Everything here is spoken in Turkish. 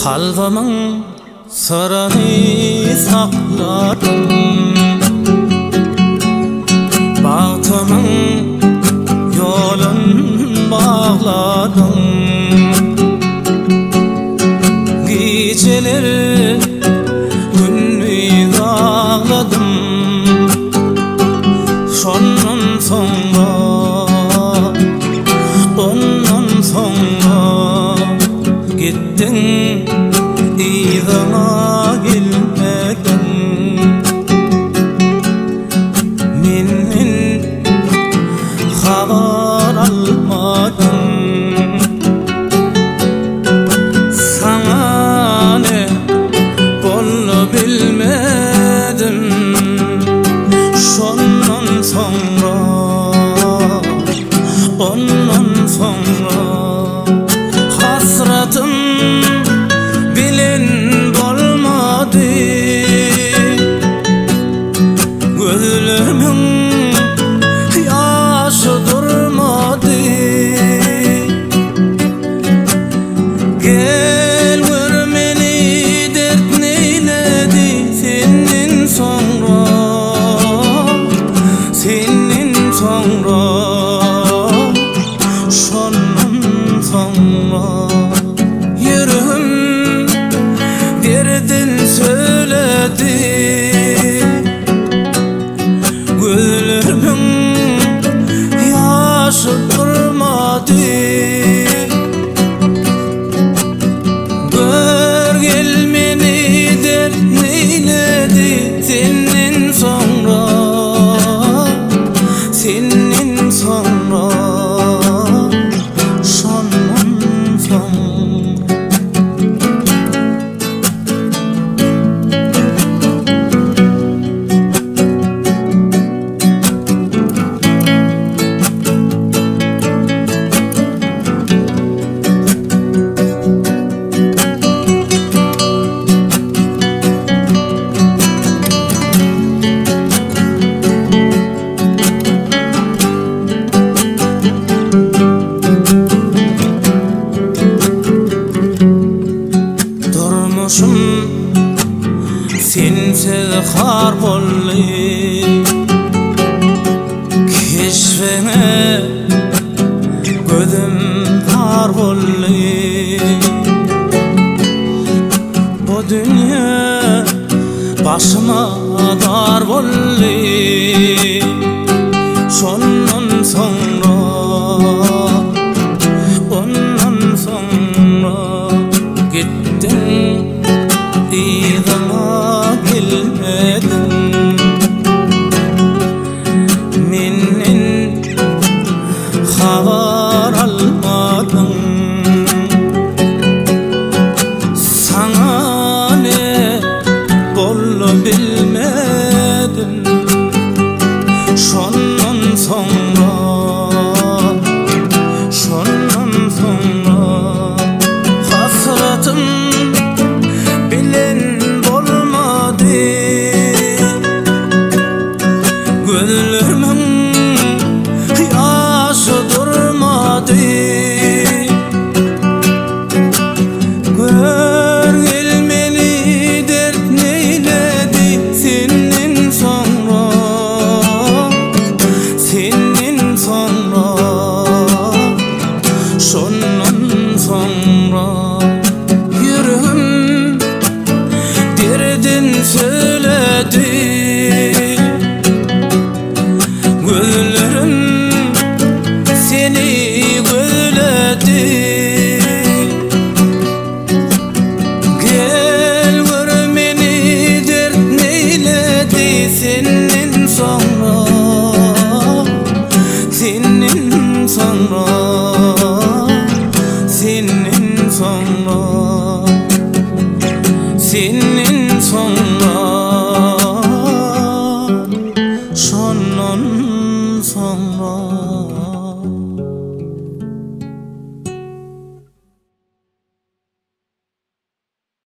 Kalbimın sırrını sakladım, bahtımın yolun bağladım. Geceleri gündüz ağladım. Ondan sonra gittin, izama gelmedin. Menden haber almadın. Sana ne bollu bilmedim. Ondan sonra hasretim bilin dolmadı. Gözlerimin yaşı durmadı. Gel gör meni, dert neyledi senin sonra, senin sonra. Yüreğim derdin söyledi. Gözlerimin yaşı durmadı. Gör gelmeni, dert neyledi senin sonra, senin sonra. Sensiz har bolly, keşfine gözüm har bolly. Bu dünya başıma dar bolly.